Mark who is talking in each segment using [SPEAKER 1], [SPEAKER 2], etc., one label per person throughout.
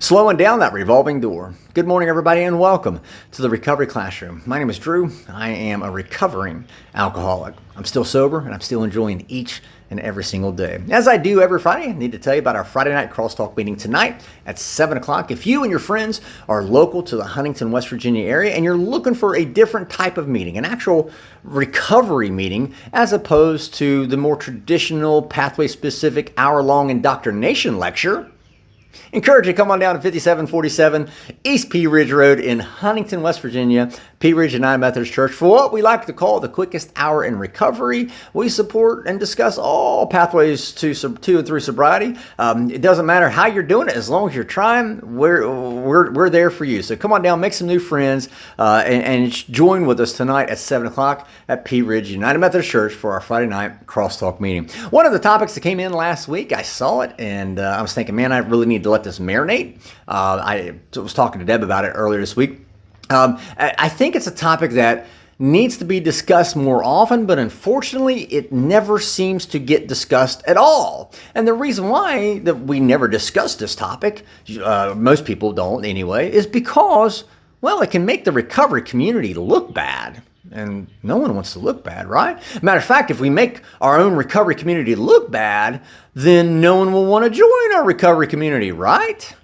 [SPEAKER 1] Slowing down that revolving door. Good morning, everybody, and welcome to the Recovery Classroom. My name is Drew. I am a recovering alcoholic. I'm still sober, and I'm still enjoying each and every single day. As I do every Friday, I need to tell you about our Friday night crosstalk meeting tonight at 7 o'clock. If you and your friends are local to the Huntington, West Virginia area, and you're looking for a different type of meeting, an actual recovery meeting, as opposed to the more traditional pathway-specific hour-long indoctrination lecture, encourage you to come on down to 5747 East Pea Ridge Road in Huntington, West Virginia, Pea Ridge United Methodist Church, for what we like to call the quickest hour in recovery. We support and discuss all pathways to 2 and 3 sobriety. It doesn't matter how you're doing it, as long as you're trying, we're there for you. So come on down, make some new friends, and join with us tonight at 7 o'clock at Pea Ridge United Methodist Church for our Friday night crosstalk meeting. One of the topics that came in last week, I saw it, and I was thinking, man, I really need to let this marinate. I was talking to Deb about it earlier this week. I think it's a topic that needs to be discussed more often, but unfortunately, it never seems to get discussed at all. And the reason why that we never discuss this topic, most people don't anyway, is because, well, it can make the recovery community look bad. And no one wants to look bad, right? Matter of fact, if we make our own recovery community look bad, then no one will want to join our recovery community, right?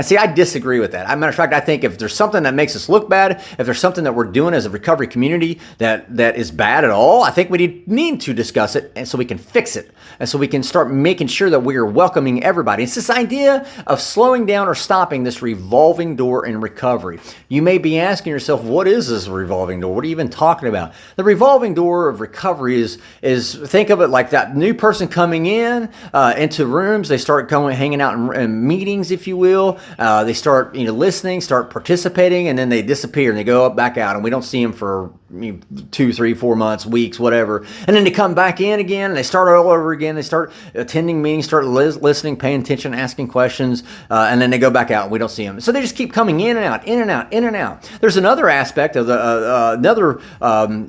[SPEAKER 1] See, I disagree with that. As a matter of fact, I think if there's something that makes us look bad, if there's something that we're doing as a recovery community that is bad at all, I think we need to discuss it, and so we can fix it, and so we can start making sure that we are welcoming everybody. It's this idea of slowing down or stopping this revolving door in recovery. You may be asking yourself, what is this revolving door? What are you even talking about? The revolving door of recovery is think of it like that new person coming in into rooms. They start hanging out in meetings, if you will. They start listening, start participating, and then they disappear and they go back out, and we don't see them for 2, 3, 4 months, weeks, whatever. And then they come back in again and they start all over again. They start attending meetings, start listening, paying attention, asking questions, and then they go back out and we don't see them. So they just keep coming in and out, in and out, in and out. There's another aspect of another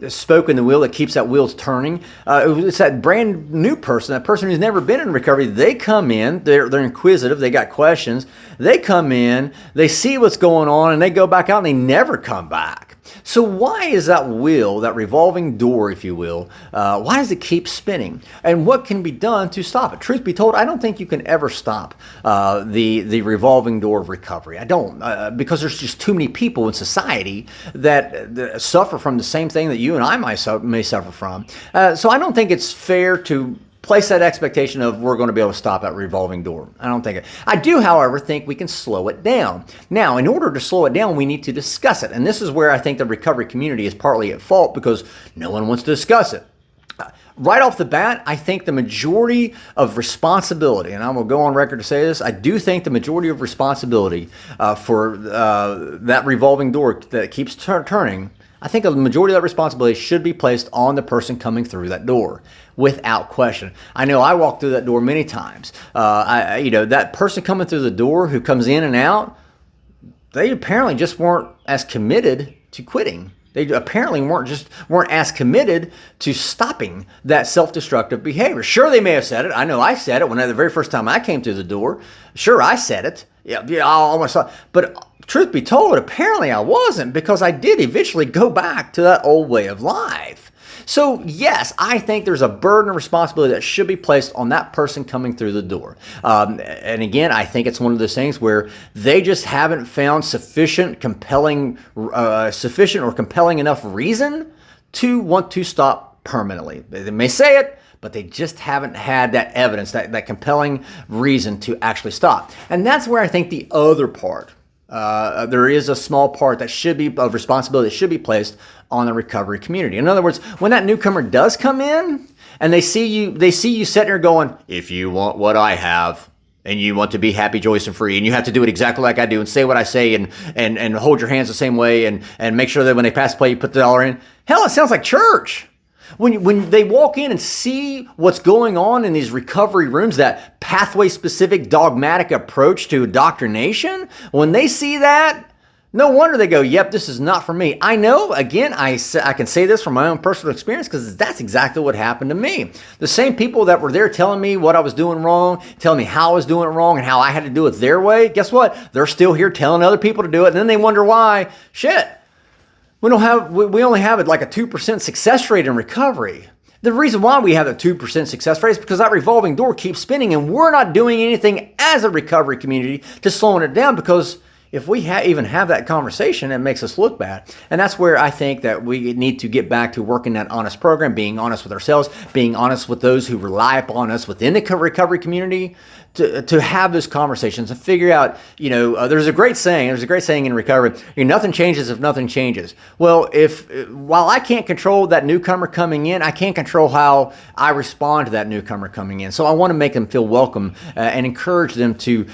[SPEAKER 1] spoke in the wheel that keeps that wheels turning. It's that brand new person, that person who's never been in recovery. They come in, they're inquisitive, they got questions. They come in, they see what's going on, and they go back out and they never come back. So why is that wheel, that revolving door, if you will, why does it keep spinning? And what can be done to stop it? Truth be told, I don't think you can ever stop the revolving door of recovery. I don't, because there's just too many people in society that suffer from the same thing that you and I may suffer from. So I don't think it's fair to place that expectation of we're going to be able to stop that revolving door. I don't think it. I do, however, think we can slow it down. Now, in order to slow it down, we need to discuss it. And this is where I think the recovery community is partly at fault, because no one wants to discuss it. Right off the bat, I think the majority of responsibility, and I will go on record to say this, I do think the majority of responsibility for that revolving door that keeps turning, I think the majority of that responsibility should be placed on the person coming through that door, without question. I know I walked through that door many times. That person coming through the door who comes in and out, they apparently just weren't as committed to quitting. They apparently weren't as committed to stopping that self-destructive behavior. Sure, they may have said it. I know I said it when the very first time I came through the door. Sure, I said it. Yeah, I almost thought, but truth be told, apparently I wasn't, because I did eventually go back to that old way of life. So yes, I think there's a burden of responsibility that should be placed on that person coming through the door. And again, I think it's one of those things where they just haven't found sufficient or compelling enough reason to want to stop permanently. They may say it, but they just haven't had that evidence, that compelling reason to actually stop. And that's where I think the other part, there is a small part that should be of responsibility that should be placed on the recovery community. In other words, when that newcomer does come in and they see you sitting there going, if you want what I have, and you want to be happy, joyous, and free, and you have to do it exactly like I do, and say what I say, and hold your hands the same way, and make sure that when they pass the plate, you put the dollar in. Hell, it sounds like church. When they walk in and see what's going on in these recovery rooms, that pathway-specific dogmatic approach to indoctrination, when they see that, No wonder they go, yep, this is not for me. I know, again, I can say this from my own personal experience because that's exactly what happened to me. The same people that were there telling me what I was doing wrong, telling me how I was doing it wrong and how I had to do it their way, guess what? They're still here telling other people to do it, and then they wonder why. Shit, we only have like a 2% success rate in recovery. The reason why we have a 2% success rate is because that revolving door keeps spinning and we're not doing anything as a recovery community to slowing it down, because if we even have that conversation, it makes us look bad. And that's where I think that we need to get back to working that honest program, being honest with ourselves, being honest with those who rely upon us within the recovery community, to have those conversations and figure out, there's a great saying in recovery, nothing changes if nothing changes. Well, while I can't control that newcomer coming in, I can't control how I respond to that newcomer coming in. So I want to make them feel welcome and encourage them to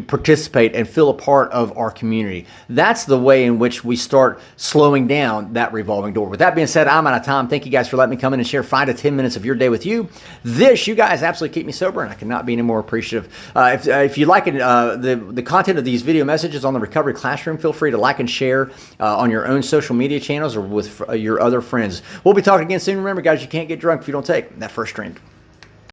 [SPEAKER 1] participate and feel a part of our community. That's the way in which we start slowing down that revolving door. With that being said, I'm out of time. Thank you guys for letting me come in and share 5 to 10 minutes of your day with you. You guys absolutely keep me sober, and I cannot be any more appreciative. If you like the content of these video messages on the Recovery Classroom, feel free to like and share on your own social media channels or with your other friends. We'll be talking again soon. Remember, guys, you can't get drunk if you don't take that first drink.